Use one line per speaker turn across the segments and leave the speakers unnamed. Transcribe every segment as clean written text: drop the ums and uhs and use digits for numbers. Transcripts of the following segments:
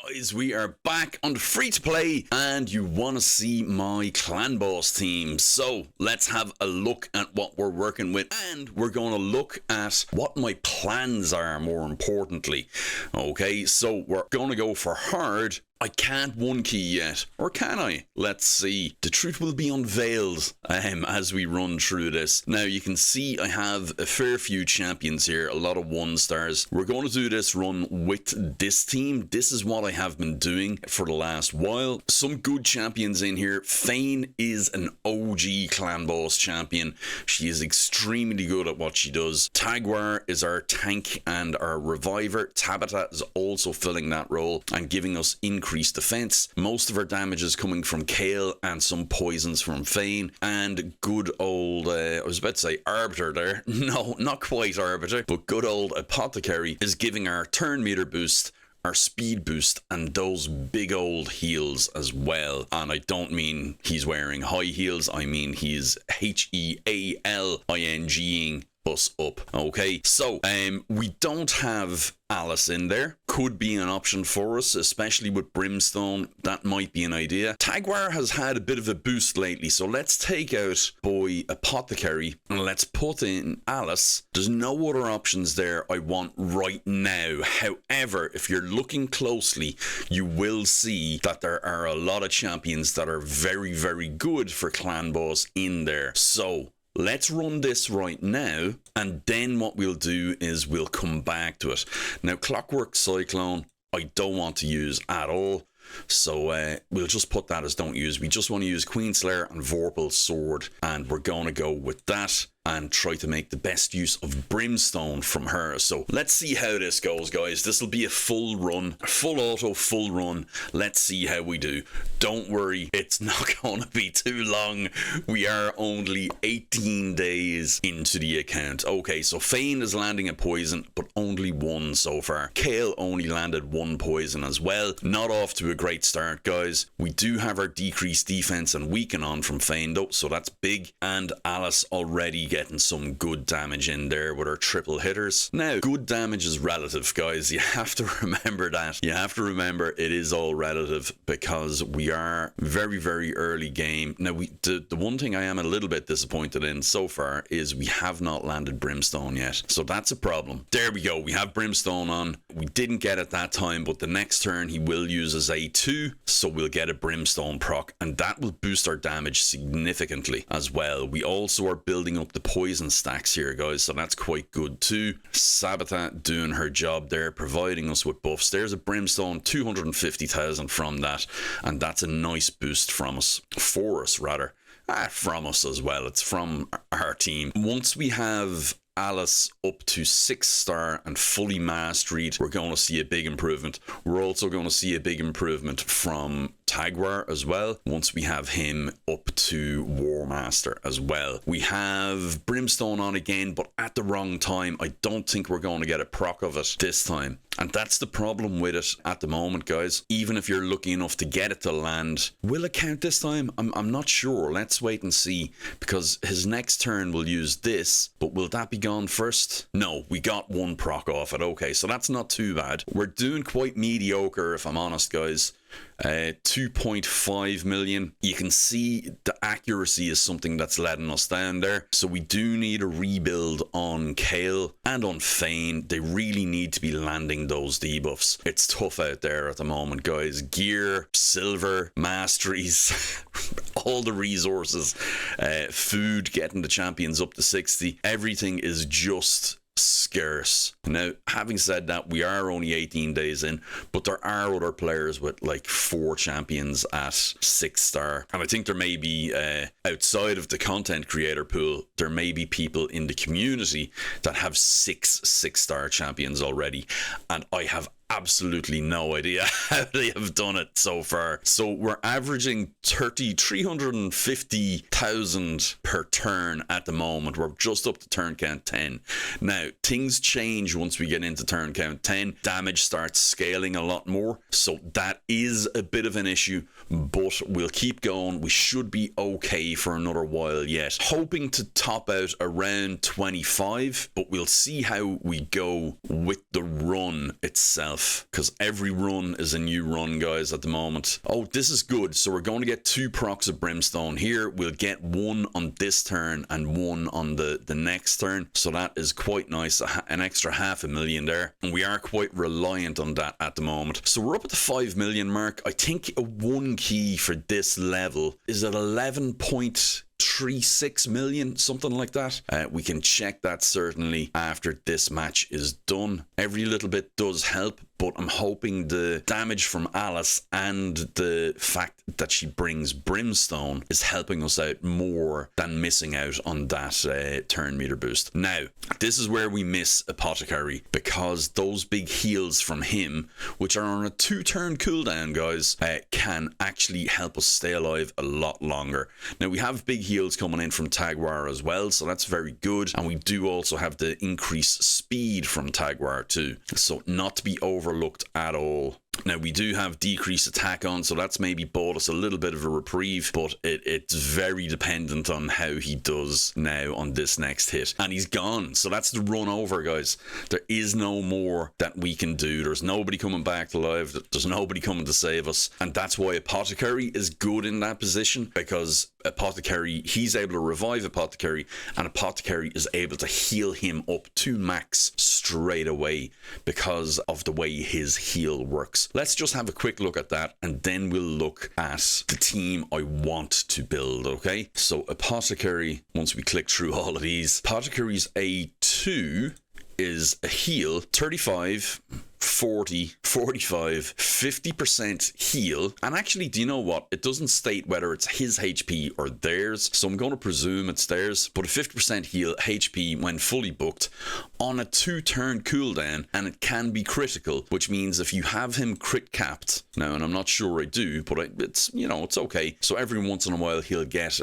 guys, we are back on the free to play and you want to see my clan boss team. So let's have a look at what we're working with, and we're going to look at what my plans are, more importantly. Okay, so we're going to go for hard. I can't one key yet, or can I? Let's see. The truth will be unveiled as we run through this. Now you can see I have a fair few champions here, a lot of 1-stars. We're going to do this run with this team. This is what I have been doing for the last while. Some good champions in here. Fane is an OG clan boss champion. She is extremely good at what she does. Tagwar is our tank and our reviver. Tabata is also filling that role and giving us increased defense. Most of our damage is coming from Kale and some poisons from Fane, and good old I was about to say Arbiter there. No, not quite Arbiter, but good old Apothecary is giving our turn meter boost, our speed boost, and those big old heals as well. And I don't mean he's wearing high heels, I mean he's healing us up. Okay, so we don't have Alice in there. Could be an option for us, especially with Brimstone. That might be an idea. Tagwar has had a bit of a boost lately, so let's take out boy Apothecary and let's put in Alice. There's no other options there I want right now. However, if you're looking closely, you will see that there are a lot of champions that are very, very good for clan boss in there. So let's run this right now, and then what we'll do is we'll come back to it. Now, Clockwork Cyclone, I don't want to use at all, so we'll just put that as don't use. We just want to use Queenslayer and Vorpal's Sword, and we're going to go with that and try to make the best use of Brimstone from her. So let's see how this goes, guys. This will be a full run, full auto, full run. Let's see how we do. Don't worry, it's not going to be too long. We are only 18 days into the account. Okay, so Fane is landing a poison, but only one so far. Kale only landed one poison as well. Not off to a great start, guys. We do have our decreased defense and weaken on from Fane though, so that's big. And Alice already getting some good damage in there with our triple hitters. Now, good damage is relative, guys. You have to remember that. You have to remember it is all relative because we are very, very early game. Now, the one thing I am a little bit disappointed in so far is we have not landed Brimstone yet. So that's a problem. There we go. We have Brimstone on. We didn't get it that time, but the next turn he will use his A2. So we'll get a Brimstone proc, and that will boost our damage significantly as well. We also are building up the poison stacks here, guys, so that's quite good too. Sabata doing her job there, providing us with buffs. There's a Brimstone, 250,000 from that, and that's a nice boost from us, for us rather. From us as well. It's from our team. Once we have Alice up to 6-star and fully masteried, we're going to see a big improvement. We're also going to see a big improvement from Tagwar as well, once we have him up to War Master as well. We have Brimstone on again, but at the wrong time. I don't think we're going to get a proc of it this time. And that's the problem with it at the moment, guys. Even if you're lucky enough to get it to land, will it count this time? I'm not sure. Let's wait and see, because his next turn will use this, but will that be gone first? No, we got one proc off it. Okay, so that's not too bad. We're doing quite mediocre, if I'm honest, guys. 2.5 million. You can see the accuracy is something that's letting us down there, so we do need a rebuild on Kale and on Fane. They really need to be landing those debuffs. It's tough out there at the moment, guys. Gear, silver, masteries, all the resources, food, getting the champions up to 60, everything is just scarce. Now, having said that, we are only 18 days in, but there are other players with like 4 champions at 6-star, and I think there may be outside of the content creator pool, there may be people in the community that have 6-star champions already, and I have absolutely no idea how they have done it so far. So we're averaging 350,000 per turn at the moment. We're just up to turn count 10. Now, things change once we get into turn count 10. Damage starts scaling a lot more, so that is a bit of an issue, but we'll keep going. We should be okay for another while yet. Hoping to top out around 25, but we'll see how we go with the run itself. himself, because every run is a new run, guys, at the moment. Oh, this is good. So we're going to get 2 procs of brimstone here. We'll get 1 on this turn and 1 on the next turn. So that is quite nice. An extra 500,000 there. And we are quite reliant on that at the moment. So we're up at the 5 million mark. I think a 1 key for this level is at 11.36 million, something like that. We can check that certainly after this match is done. Every little bit does help, but I'm hoping the damage from Alice and the fact that she brings brimstone is helping us out more than missing out on that turn meter boost. Now, this is where we miss Apothecary, because those big heals from him, which are on a 2-turn cooldown, guys, can actually help us stay alive a lot longer. Now, we have big heals coming in from Tagwar as well, so that's very good. And we do also have the increased speed from Tagwar too, so not to be overlooked at all. Now, we do have decreased attack on, so that's maybe bought us a little bit of a reprieve, but it's very dependent on how he does now on this next hit. And he's gone, so that's the run over, guys. There is no more that we can do. There's nobody coming back to life. There's nobody coming to save us. And that's why Apothecary is good in that position, because Apothecary, he's able to revive Apothecary, and Apothecary is able to heal him up to max straight away because of the way his heal works. Let's just have a quick look at that, and then we'll look at the team I want to build, okay? So Apothecary, once we click through all of these, Apothecary's A2 is a heal, 35, 40, 45, 50% heal. And actually, do you know what? It doesn't state whether it's his HP or theirs, so I'm going to presume it's theirs. But a 50% heal HP when fully booked on a 2-turn cooldown, and it can be critical, which means if you have him crit capped, now, and I'm not sure I do, but it's, you know, it's okay. So every once in a while he'll get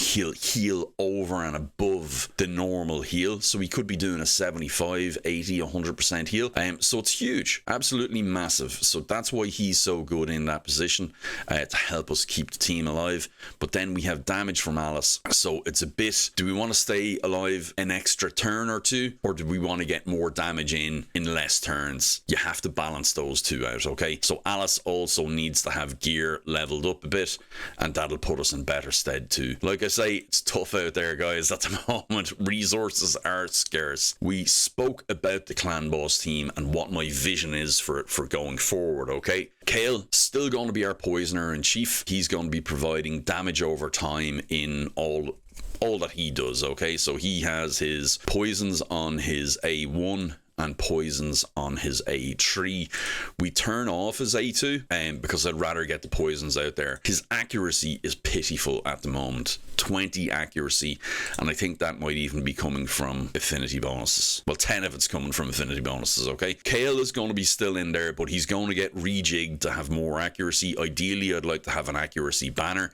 he'll heal over and above the normal heal. So he could be doing a 75, 80, 100% heal. So it's huge. Absolutely massive. So that's why he's so good in that position, to help us keep the team alive. But then we have damage from Alice, so it's a bit, do we want to stay alive an extra turn or two, or do we want to get more damage in less turns? You have to balance those two out, okay? So Alice also needs to have gear leveled up a bit, and that'll put us in better stead too. Like I say, it's tough out there, guys, at the moment. Resources are scarce. We spoke about the clan boss team and what my vision is for going forward, okay? Kale, still going to be our poisoner in chief. He's going to be providing damage over time in all that he does, okay? So he has his poisons on his A1 and poisons on his A3. We turn off his A2 because I'd rather get the poisons out there. His accuracy is pitiful at the moment, 20 accuracy, and I think that might even be coming from affinity bonuses. Well, 10 of it's coming from affinity bonuses, okay? Kale is going to be still in there, but he's going to get rejigged to have more accuracy. Ideally, I'd like to have an accuracy banner,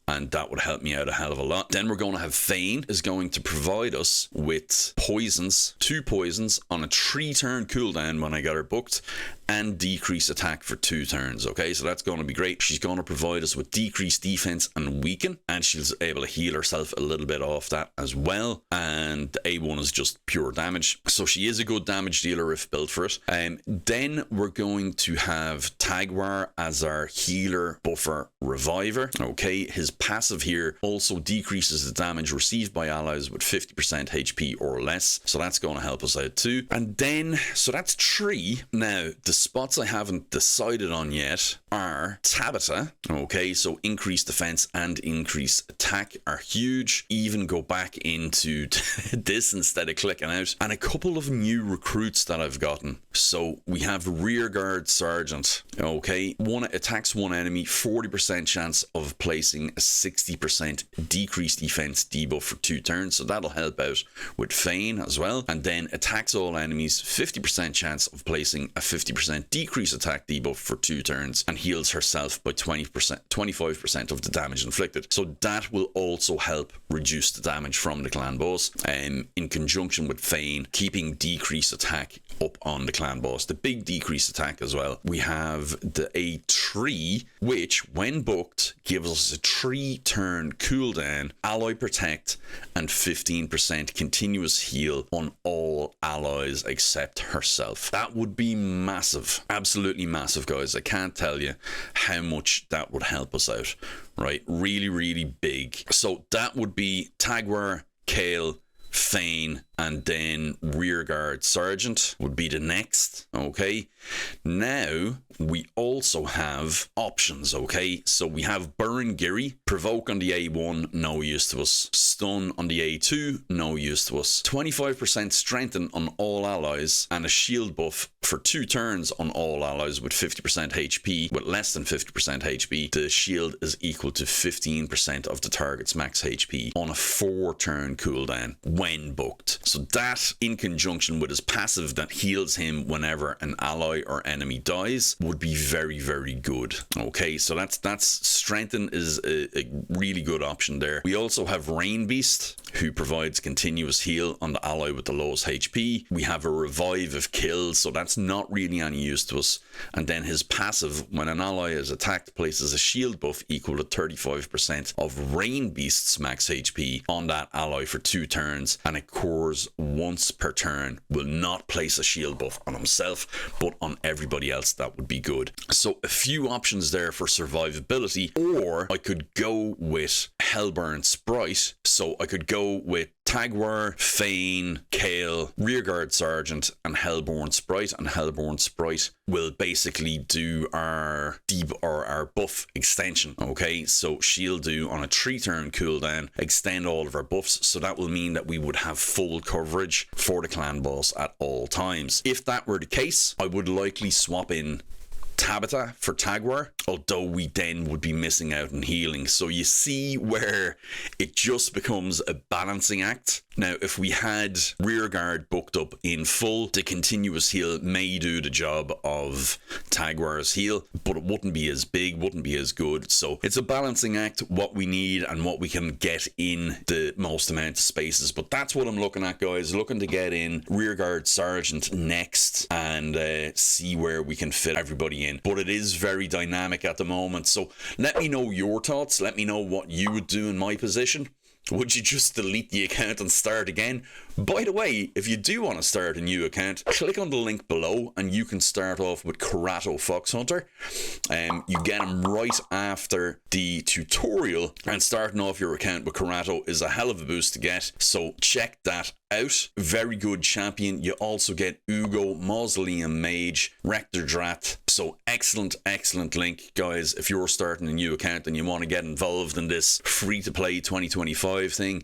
and that would help me out a hell of a lot. Then we're going to have Fane is going to provide us with poisons, 2 poisons on a 3-turn cooldown when I get her booked, and decrease attack for 2 turns, okay? So that's going to be great. She's going to provide us with decreased defense and weaken, and she's able to heal herself a little bit off that as well. And the A1 is just pure damage, so she is a good damage dealer if built for it. Then we're going to have Tagwar as our healer, buffer, reviver, okay? His passive here also decreases the damage received by allies with 50% HP or less, so that's going to help us out too. And then, so that's 3. Now, the spots I haven't decided on yet are Tabitha, okay? So increased defense and increased attack are huge. Even go back into this instead of clicking out. And a couple of new recruits that I've gotten. So we have Rearguard Sergeant, okay? One attacks one enemy, 40% chance of placing a 60% decreased defense debuff for 2 turns, so that'll help out with Fane as well. And then attacks all enemies, 50% chance of placing a 50% decreased attack debuff for 2 turns, and heals herself by 25% of the damage inflicted. So that will also help reduce the damage from the clan boss, in conjunction with Fane keeping decreased attack up on the clan boss, the big decreased attack as well. We have the A3 tree, which, when booked, gives us a 3-turn cooldown, ally protect, and 15% continuous heal on all allies except herself. That would be massive. Absolutely massive, guys. I can't tell you how much that would help us out, right? Really, really big. So that would be Tagwar, Kale, Fane, and then Rearguard Sergeant would be the next. Okay, now we also have options. Okay, so we have Burn Giri, provoke on the A1, no use to us. Stun on the A2, no use to us. 25% strengthen on all allies, and a shield buff for 2 turns on all allies with 50% HP. With less than 50% HP, the shield is equal to 15% of the target's max HP on a 4-turn cooldown when booked. So that, in conjunction with his passive that heals him whenever an ally or enemy dies, would be very, very good. Okay, so that's strengthen is a really good option there. We also have Rain Beast, who provides continuous heal on the ally with the lowest HP. We have a revive if killed, so that's not really any use to us. And then his passive, when an ally is attacked, places a shield buff equal to 35% of Rain Beast's max HP on that ally for 2 turns, and it cores once per turn. Will not place a shield buff on himself, but on everybody else. That would be good. So a few options there for survivability, or I could go with Hellburn Sprite. So I could go with Tagwar, Fane, Kale, Rearguard Sergeant, and Hellborn Sprite. And Hellborn Sprite will basically do our buff extension. Okay, so she'll do on a 3-turn cooldown, extend all of our buffs. So that will mean that we would have full coverage for the clan boss at all times. If that were the case, I would likely swap in Tabitha for Tagwar, although we then would be missing out on healing. So you see where it just becomes a balancing act. Now, if we had Rearguard booked up in full, the continuous heal may do the job of Tagwar's heal, but it wouldn't be as big, wouldn't be as good. So it's a balancing act, what we need and what we can get in the most amount of spaces. But that's what I'm looking at, guys. Looking to get in Rearguard Sergeant next and see where we can fit everybody in. But it is very dynamic at the moment. So let me know your thoughts. Let me know what you would do in my position. Would you just delete the account and start again? By the way, if you do want to start a new account, click on the link below and you can start off with Karato Fox Hunter. You get him right after the tutorial, and starting off your account with Karato is a hell of a boost to get. So check that out. Very good champion. You also get Ugo, Mausoleum Mage, Rector Drat. So excellent link, guys. If you're starting a new account and you want to get involved in this free-to-play 2025 thing,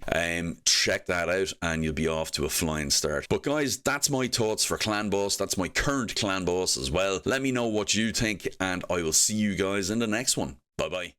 check that out and you'll be off to a flying start. But guys, that's my thoughts for Clan Boss. That's my current Clan Boss as well. Let me know what you think, and I will see you guys in the next one. Bye bye.